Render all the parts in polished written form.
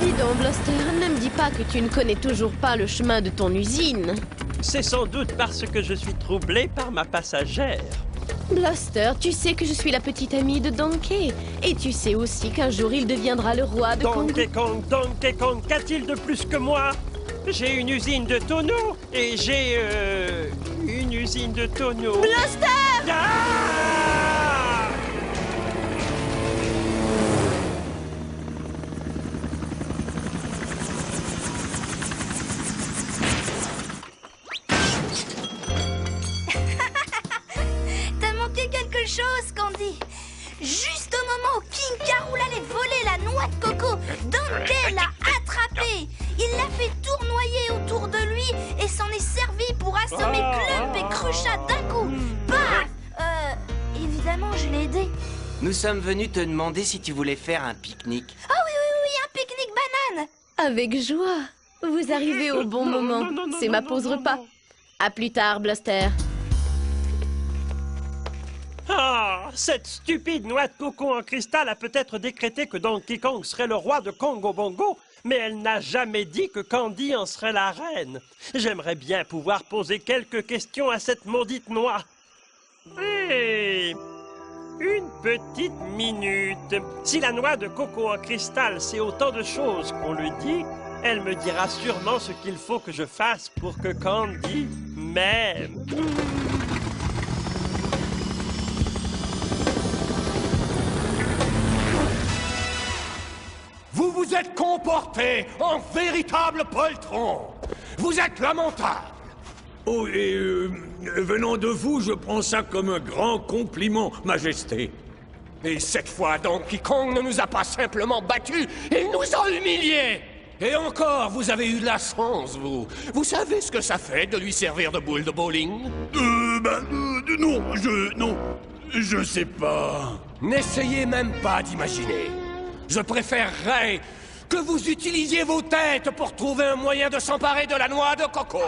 Dis donc, Blaster, ne me dis pas que tu ne connais toujours pas le chemin de ton usine. C'est sans doute parce que je suis troublé par ma passagère. Blaster, tu sais que je suis la petite amie de Donkey. Et tu sais aussi qu'un jour il deviendra le roi de Donkey Kong, qu'a-t-il de plus que moi? J'ai une usine de tonneaux et j'ai une usine de tonneaux. Blaster! Ah! T'as manqué quelque chose, Candy. Juste au moment où King K. Rool allait voler la noix de coco, Donkey l'a attrapé. Il l'a fait tournoyer autour de lui et s'en est servi pour assommer Clump et Cruchat d'un coup. Paf! Évidemment, je l'ai aidé. Nous sommes venus te demander si tu voulais faire un pique-nique. Oh oui, un pique-nique banane. Avec joie. Vous arrivez au bon moment. C'est ma pause repas. À plus tard, Blaster. Ah, cette stupide noix de coco en cristal a peut-être décrété que Donkey Kong serait le roi de Congo Bongo, mais elle n'a jamais dit que Candy en serait la reine. J'aimerais bien pouvoir poser quelques questions à cette maudite noix. Hey, une petite minute. Si la noix de coco en cristal sait autant de choses qu'on le dit, elle me dira sûrement ce qu'il faut que je fasse pour que Candy m'aime. Vous vous êtes comporté en véritable poltron. Vous êtes lamentable. Oh, et venant de vous, je prends ça comme un grand compliment, Majesté. Et cette fois, Donkey Kong ne nous a pas simplement battus, il nous a humiliés. Et encore, vous avez eu de la chance, vous. Vous savez ce que ça fait de lui servir de boule de bowling? Non, je sais pas. N'essayez même pas d'imaginer. Je préférerais que vous utilisiez vos têtes pour trouver un moyen de s'emparer de la noix de coco.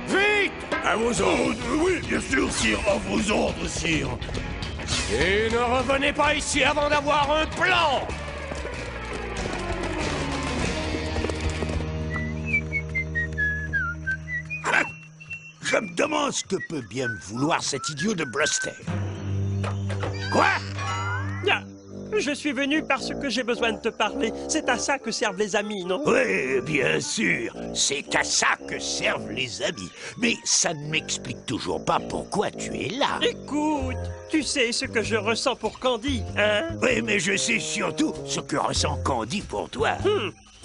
Vite! À vos ordres. Oui, bien sûr, sire, à vos ordres, sire. Et ne revenez pas ici avant d'avoir un plan! Je me demande ce que peut bien me vouloir cet idiot de Blaster. Quoi? Ah, je suis venu parce que j'ai besoin de te parler. C'est à ça que servent les amis, non? Oui, bien sûr. C'est à ça que servent les amis. Mais ça ne m'explique toujours pas pourquoi tu es là. Écoute, tu sais ce que je ressens pour Candy, hein? Oui, mais je sais surtout ce que ressent Candy pour toi.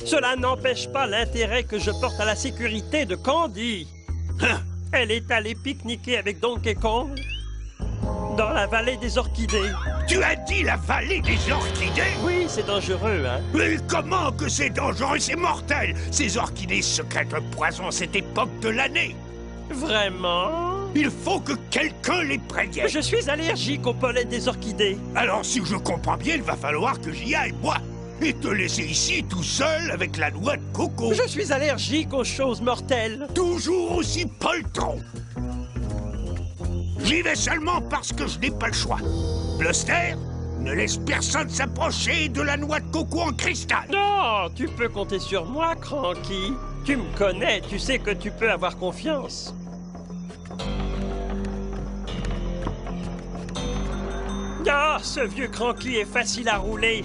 Cela n'empêche pas l'intérêt que je porte à la sécurité de Candy. Hein? Elle est allée pique-niquer avec Donkey Kong dans la vallée des orchidées. Tu as dit la vallée des orchidées? Oui, c'est dangereux, hein? Mais comment que c'est dangereux? C'est mortel! Ces orchidées secrètent un poison à cette époque de l'année. Vraiment? Il faut que quelqu'un les prévienne. Je suis allergique au pollen des orchidées. Alors, si je comprends bien, il va falloir que j'y aille, moi, et te laisser ici tout seul avec la noix de coco. Je suis allergique aux choses mortelles. Toujours aussi poltron. J'y vais seulement parce que je n'ai pas le choix. Blaster, ne laisse personne s'approcher de la noix de coco en cristal. Non, tu peux compter sur moi, Cranky. Tu me connais, tu sais que tu peux avoir confiance. Ah, ce vieux cranky est facile à rouler.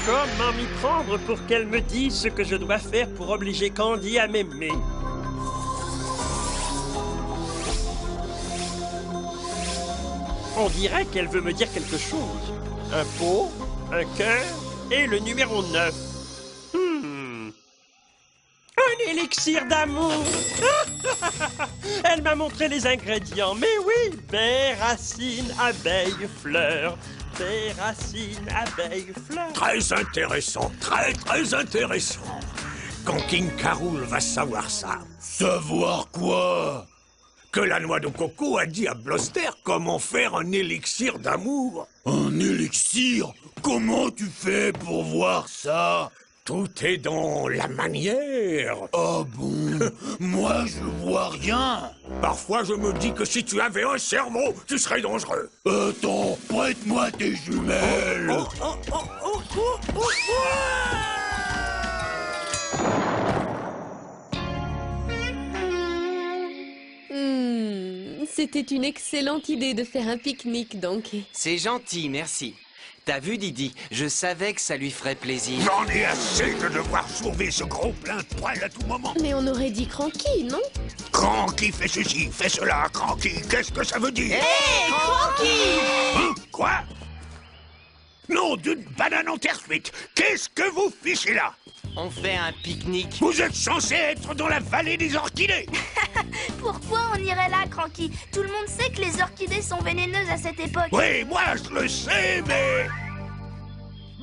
Comment m'y prendre pour qu'elle me dise ce que je dois faire pour obliger Candy à m'aimer? On dirait qu'elle veut me dire quelque chose. Un pot, un cœur et le numéro 9. Un élixir d'amour. Elle m'a montré les ingrédients. Mais oui, baie, racine, abeille, fleur. Baie, racine, abeille, fleur. Très intéressant, très intéressant. Quand King K. Rool va savoir ça. Savoir quoi? Que la noix de coco a dit à Bluster comment faire un élixir d'amour. Un élixir? Comment tu fais pour voir ça? Tout est dans la manière. Ah bon? Moi, je vois rien. Parfois, je me dis que si tu avais un cerveau, tu serais dangereux. Attends, prête-moi tes jumelles. C'était une excellente idée de faire un pique-nique, Donkey. C'est gentil, merci. T'as vu, Didi? Je savais que ça lui ferait plaisir. J'en ai assez de devoir sauver ce gros plein de poils à tout moment. Mais on aurait dit Cranky, non? Cranky fait ceci, fait cela, Cranky, qu'est-ce que ça veut dire? Hey, Cranky! Hein? Quoi? Nom d'une banane en terre cuite, qu'est-ce que vous fichez là? On fait un pique-nique. Vous êtes censé être dans la vallée des orchidées. Pourquoi on irait là, Cranky? Tout le monde sait que les orchidées sont vénéneuses à cette époque. Oui, moi je le sais, mais...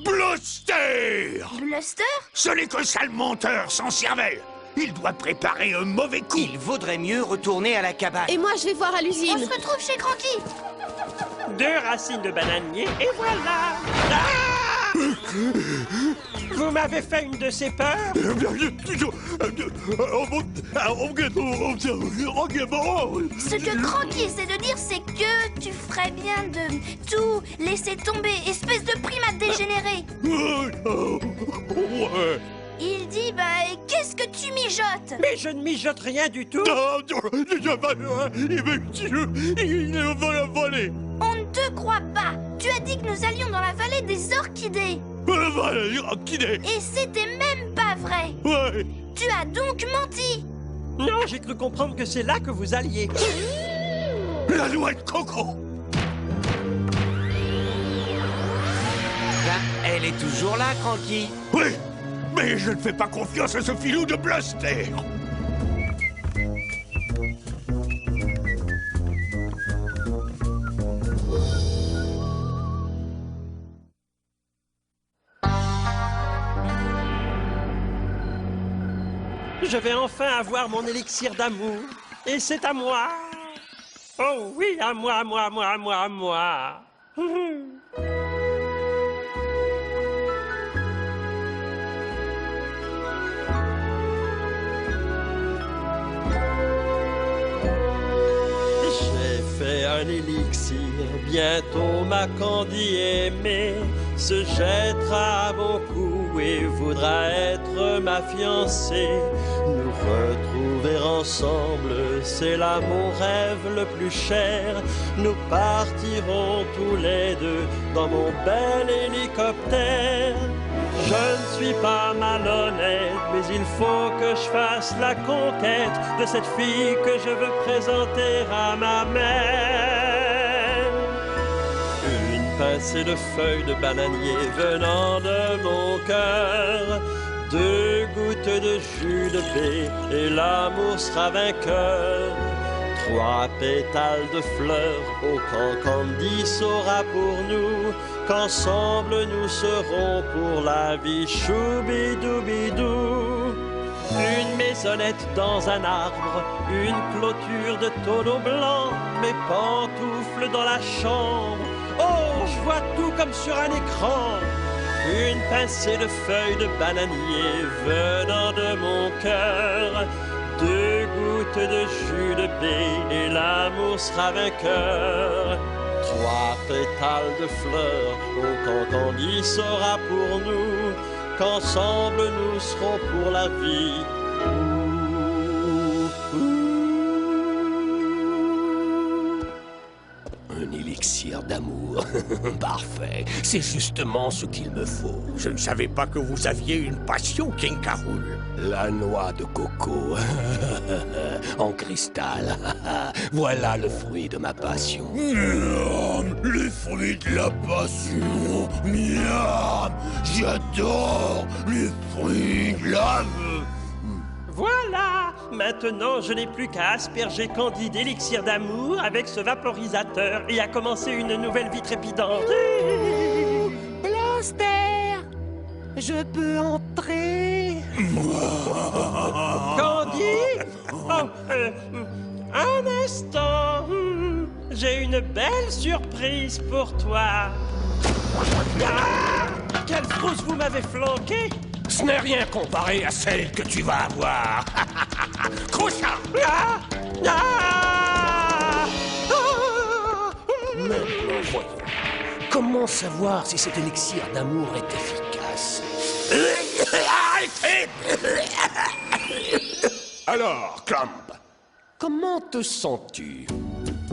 Bluster! Bluster? Ce n'est qu'un sale menteur sans cervelle. Il doit préparer un mauvais coup. Il vaudrait mieux retourner à la cabane. Et moi, je vais voir à On l'usine. se retrouve chez Cranky. 2 racines de bananier et voilà. Ah! Vous m'avez fait une de ces peurs? Ce que Cranky essaie de dire, c'est que tu ferais bien de tout laisser tomber, espèce de primate dégénérée. Il dit, qu'est-ce que tu mijotes? Mais je ne mijote rien du tout. On ne te croit pas. Tu as dit que nous allions dans la vallée des orchidées. Et c'était même pas vrai. Tu as donc menti. Non, j'ai cru comprendre que c'est là que vous alliez. La noix de coco. Ben, elle est toujours là, Cranky. Oui, mais je ne fais pas confiance à ce filou de Bluster. Je vais enfin avoir mon élixir d'amour. Et c'est à moi. Oh oui, à moi, à moi, à moi, à moi, à moi. J'ai fait un élixir, bientôt ma Candy aimée se jettera à mon cou et voudra être ma fiancée. Nous retrouver ensemble, c'est là mon rêve le plus cher. Nous partirons tous les deux dans mon bel hélicoptère. Je ne suis pas malhonnête, mais il faut que je fasse la conquête de cette fille que je veux présenter à ma mère. Une pincée de feuilles de bananier venant de mon cœur, 2 gouttes de jus de baie et l'amour sera vainqueur. 3 pétales de fleurs au camp Candy saura pour nous qu'ensemble nous serons pour la vie choubidoubidou. Une maisonnette dans un arbre, une clôture de tonneaux blancs, mes pantoufles dans la chambre. Oh, je vois tout comme sur un écran. Une pincée de feuilles de bananier venant de mon cœur, 2 gouttes de jus de baie et l'amour sera vainqueur. Toi, pétale de fleurs, oh, quand Candy sera pour nous, qu'ensemble nous serons pour la vie. Un élixir d'amour. Parfait. C'est justement ce qu'il me faut. Je ne savais pas que vous aviez une passion, King K. Rool. La noix de coco. En cristal. Voilà le fruit de ma passion. Miam, les fruits de la passion. Miam, j'adore les fruits de la... Voilà! Maintenant, je n'ai plus qu'à asperger Candy d'élixir d'amour avec ce vaporisateur et à commencer une nouvelle vie trépidante. Blaster, je peux entrer? Candy? Oh, un instant. J'ai une belle surprise pour toi. Ah! Quelle frousse vous m'avez flanqué! Ce n'est rien comparé à celle que tu vas avoir. Croucha! Ah! Ah! Maintenant, voyons. Comment savoir si cet élixir d'amour est efficace? Arrêtez! Alors, Clump, comment te sens-tu?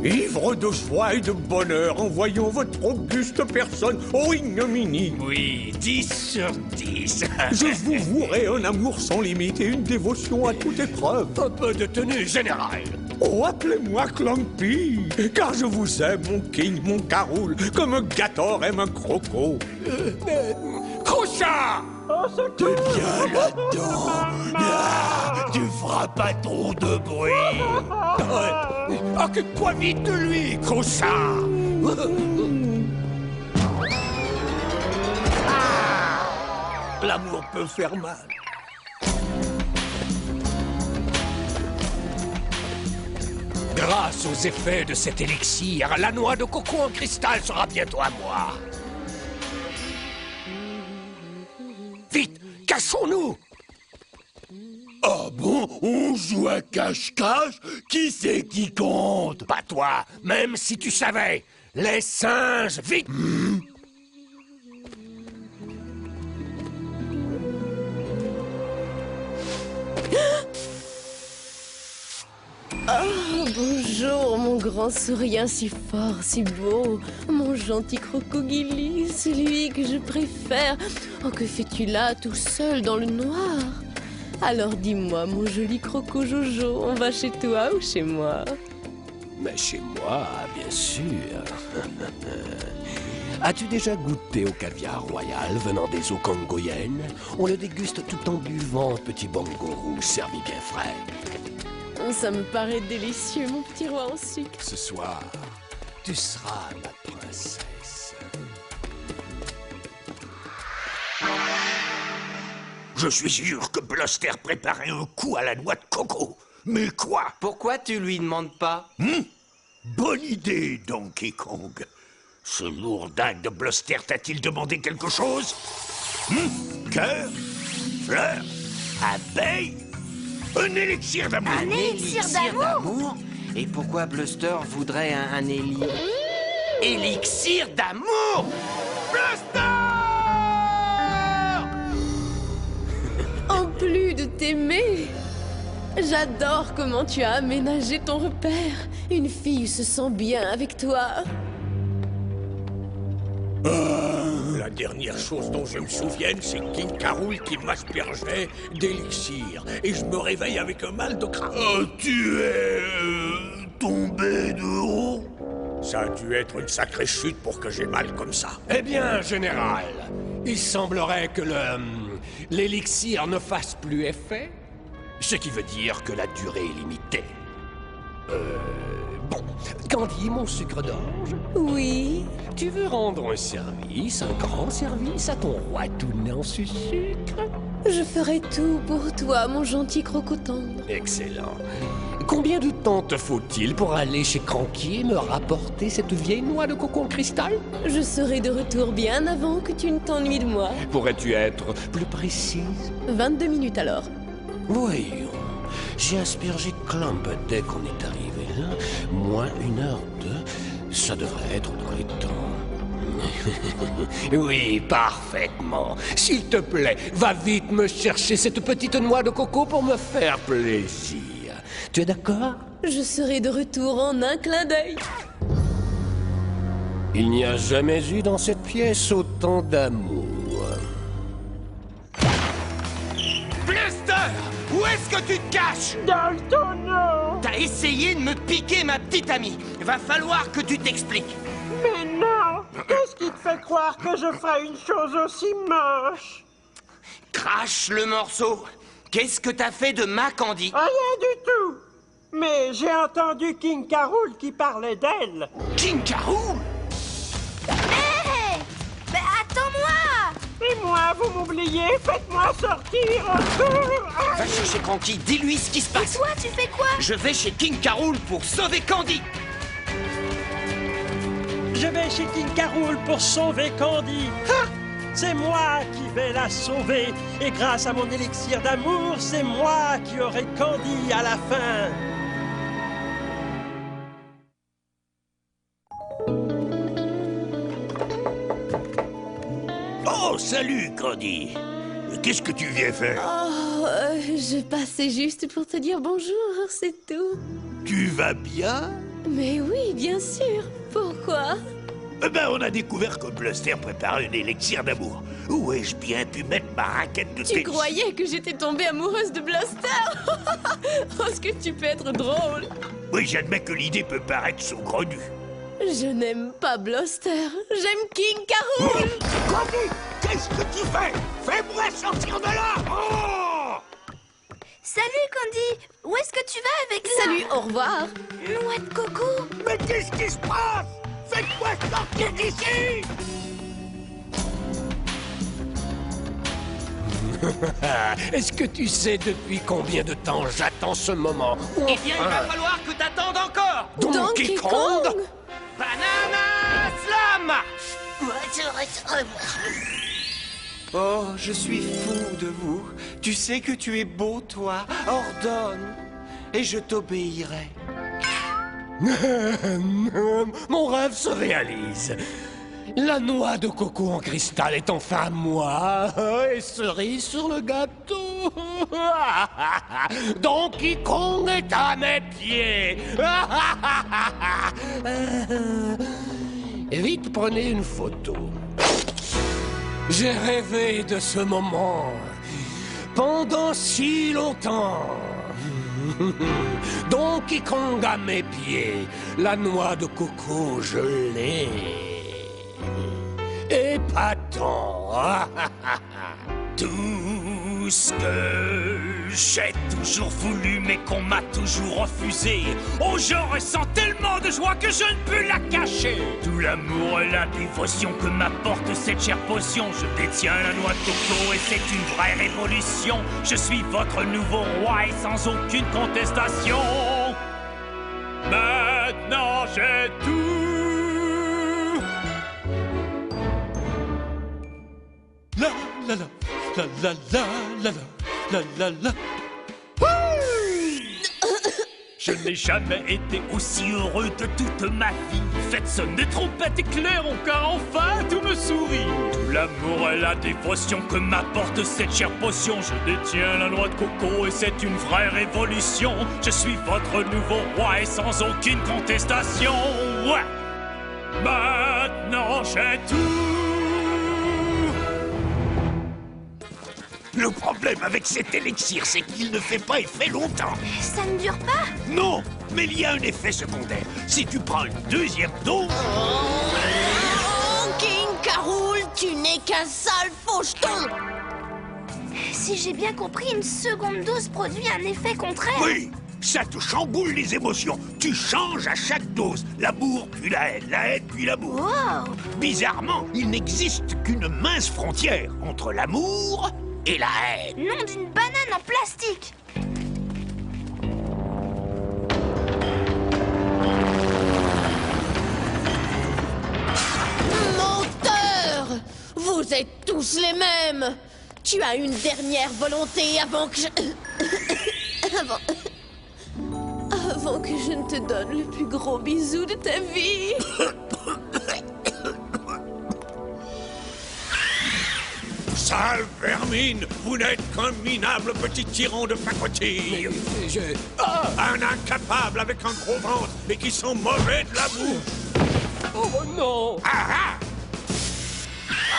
Ivre de joie et de bonheur en voyant votre auguste personne au ignominie. Oui, 10 sur 10. Je vous vouerai un amour sans limite et une dévotion à toute épreuve. Un peu de tenue générale. Oh, appelez-moi Clumpy, car je vous aime, mon King, mon K. Rool, comme un Gator aime un croco. Croucha! T'es bien là-dedans. Ah, tu feras pas trop de bruit. Occupe-toi vite de lui, Croucha! L'amour peut faire mal. Grâce aux effets de cet élixir, la noix de coco en cristal sera bientôt à moi. Vite, cachons-nous! Ah bon? On joue à cache-cache? Qui c'est qui compte? Pas toi, même si tu savais. Les singes, vite! Oh, bonjour, mon grand sourire si fort, si beau. Mon gentil crocodile, celui que je préfère. Oh, que fais-tu là, tout seul dans le noir? Alors dis-moi, mon joli croco Jojo, on va chez toi ou chez moi? Mais chez moi, bien sûr. As-tu déjà goûté au caviar royal venant des eaux congoyennes? On le déguste tout en buvant, petit bongo rouge servi bien frais. Ça me paraît délicieux, mon petit roi en sucre. Ce soir, tu seras ma princesse. Je suis sûr que Blaster préparait un coup à la noix de coco. Mais quoi? Pourquoi tu lui demandes pas? Bonne idée, Donkey Kong. Ce lourdaque de Blaster t'a-t-il demandé quelque chose? Cœur? Fleur? Abeille? Un élixir d'amour? Un élixir d'amour? Et pourquoi Bluster voudrait un élixir d'amour? En plus de t'aimer, j'adore comment tu as aménagé ton repère. Une fille se sent bien avec toi. La dernière chose dont je me souvienne, c'est King K. Rool qui m'aspergeait d'élixir. Et je me réveille avec un mal de crâne. Oh, tu es tombé de haut? Ça a dû être une sacrée chute pour que j'ai mal comme ça. Eh bien, général, il semblerait que l'élixir ne fasse plus effet, ce qui veut dire que la durée est limitée. Bon, Candy, mon sucre d'orge, Oui. tu veux rendre un grand service à ton roi tout né en sucre? Je ferai tout pour toi, mon gentil croco tendre. Excellent. Combien de temps te faut-il pour aller chez Cranky et me rapporter cette vieille noix de coco en cristal? Je serai de retour bien avant que tu ne t'ennuies de moi. Pourrais-tu être plus précise? 22 minutes alors. Voyons, j'ai aspergé Clump dès qu'on est arrivé là, moins 1 heure de... Ça devrait être dans les temps. Oui, parfaitement. S'il te plaît, va vite me chercher cette petite noix de coco pour me faire plaisir. Tu es d'accord? Je serai de retour en un clin d'œil. Il n'y a jamais eu dans cette pièce autant d'amour. Bluster! Où est-ce que tu te caches? Dans le tonneau! T'as essayé de me piquer ma petite amie. Va falloir que tu t'expliques. Mais non! Qu'est-ce qui te fait croire que je ferais une chose aussi moche? Crache le morceau. Qu'est-ce que t'as fait de ma Candy? Rien du tout! Mais j'ai entendu King Carol qui parlait d'elle. King Carol? Hé! Mais attends-moi! Et moi, vous m'oubliez? Faites-moi sortir au secours! Va chercher Cranky, dis-lui ce qui se Et passe. toi, tu fais quoi? Je vais chez King Carol pour sauver Candy. Je vais chez King Carol pour sauver Candy. Ha! C'est moi qui vais la sauver. Et grâce à mon élixir d'amour, c'est moi qui aurai Candy à la fin. Oh, salut, Candy. Qu'est-ce que tu viens faire? Oh, je passais juste pour te dire bonjour, c'est tout. Tu vas bien? Mais oui, bien sûr. Pourquoi? Eh ben, on a découvert que Bluster prépare un élixir d'amour. Où ai-je bien pu mettre ma raquette de Tu tennis? croyais que j'étais tombée amoureuse de Bluster? Oh, est-ce que tu peux être drôle? Oui, j'admets que l'idée peut paraître saugrenue. Je n'aime pas Bluster, j'aime King Carol. Candy, qu'est-ce que tu fais? Fais-moi sortir de là! Oh! Salut, Candy! Où est-ce que tu vas avec la... Salut, au revoir. Noix de coco? Mais qu'est-ce qui se passe? Faites-moi sortir d'ici! Est-ce que tu sais depuis combien de temps j'attends ce moment? Eh bien, il va falloir que t'attendes encore. Donkey Kong? Banana Slam! Oh, je suis fou de vous. Tu sais que tu es beau, toi. Ordonne, et je t'obéirai. Mon rêve se réalise. La noix de coco en cristal est enfin à moi. Et cerise sur le gâteau. Donkey Kong est à mes pieds. Vite, prenez une photo. J'ai rêvé de ce moment pendant si longtemps. Donkey Kong à mes pieds, la noix de coco, je l'ai. Épatant. Tout ce que j'ai toujours voulu mais qu'on m'a toujours refusé. Oh, je ressens tellement de joie que je ne peux la cacher. Tout l'amour et la dévotion que m'apporte cette chère potion. Je détiens la noix de coco et c'est une vraie révolution. Je suis votre nouveau roi et sans aucune contestation. Maintenant j'ai tout. La la la la la la la la la la. Je n'ai jamais été aussi heureux de toute ma vie. Faites sonner trompette et clairon car enfin tout me sourit. Tout l'amour et la dévotion que m'apporte cette chère potion. Je détiens la noix de coco et c'est une vraie révolution. Je suis votre nouveau roi et sans aucune contestation. Ouais. Maintenant j'ai tout. Le problème avec cet élixir, c'est qu'il ne fait pas effet longtemps. Ça ne dure pas? Non, mais il y a un effet secondaire. Si tu prends une deuxième dose... Oh, King Carol, tu n'es qu'un sale faucheton. Si j'ai bien compris, une seconde dose produit un effet contraire. Oui, ça te chamboule les émotions. Tu changes à chaque dose. L'amour puis la haine puis l'amour. Wow! Bizarrement, il n'existe qu'une mince frontière entre l'amour et la haine. Nom d'une banane en plastique. Menteur! Vous êtes tous les mêmes. Tu as une dernière volonté avant que je... avant avant que je ne te donne le plus gros bisou de ta vie. Sale vermine, vous n'êtes qu'un minable petit tyran de pacotille. Un incapable avec un gros ventre et qui sent mauvais de la boue. Oh non! Ah ah!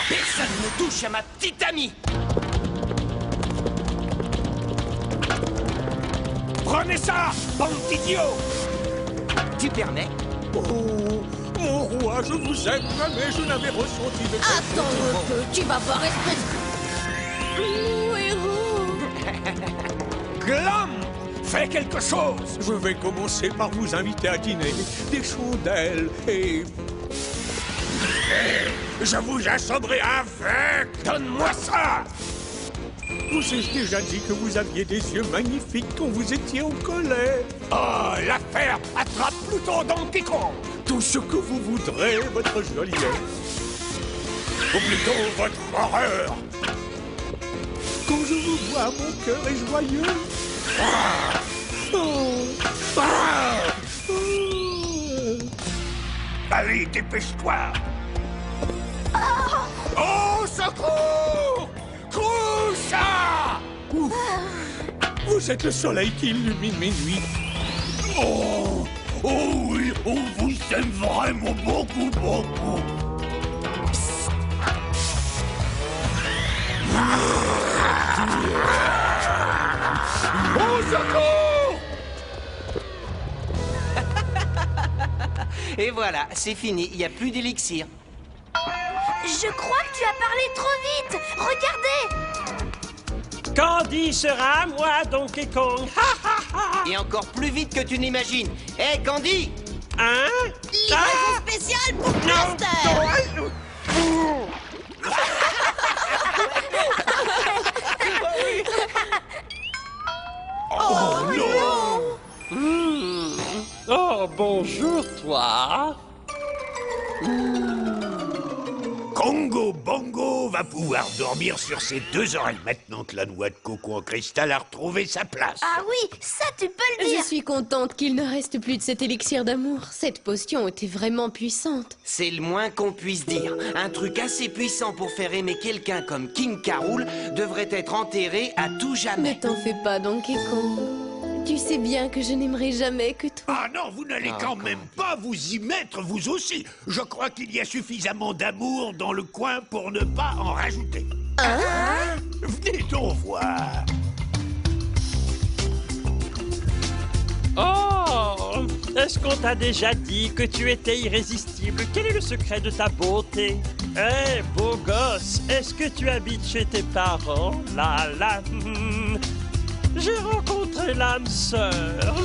Personne ne touche à ma petite amie! Prenez ça, bande d'idiots! Tu permets? Oh, mon roi, je vous aime, jamais je n'avais ressenti de... Attends un peu, tu vas voir espèce... Mon héros. Glam! Fais quelque chose! Je vais commencer par vous inviter à dîner. Des chandelles et... Je vous assommerai avec! Donne-moi ça! Vous ai-je déjà dit que vous aviez des yeux magnifiques quand vous étiez en colère? Oh, l'affaire attrape plutôt Donkey Kong! Tout ce que vous voudrez, votre joliesse. Ou plutôt votre horreur! Quand je vous vois, mon cœur est joyeux. Ah! Oh! Ah! Oh! Allez, dépêche-toi! Oh, secours! Troussa! Vous êtes le soleil qui illumine mes nuits. Oh! Oh oui, on vous aime vraiment beaucoup, beaucoup. Au secours! Et voilà, c'est fini, il n'y a plus d'élixir. Je crois que tu as parlé trop vite. Regardez. Candy sera à moi, Donkey Kong. Ha ha ha! Et encore plus vite que tu n'imagines. Hé, Candy! Hein? Livraison spéciale pour Blaster. Oh non! Oh, bonjour, toi. Congo Bongo va pouvoir dormir sur ses deux oreilles maintenant que la noix de coco en cristal a retrouvé sa place. Ah oui, ça tu peux le Je dire. suis contente qu'il ne reste plus de cet élixir d'amour. Cette potion était vraiment puissante. C'est le moins qu'on puisse dire. Un truc assez puissant pour faire aimer quelqu'un comme King K. Rool devrait être enterré à tout Ne jamais. t'en fais pas, Donkey Kong. Tu sais bien que je n'aimerai jamais que toi. Ah non, vous n'allez quand même pas vous y mettre, vous aussi. Je crois qu'il y a suffisamment d'amour dans le coin pour ne pas en rajouter. Venez donc voir. Oh! Est-ce qu'on t'a déjà dit que tu étais irrésistible? Quel est le secret de ta beauté? Eh, beau gosse, est-ce que tu habites chez tes parents? J'ai rencontré l'âme sœur.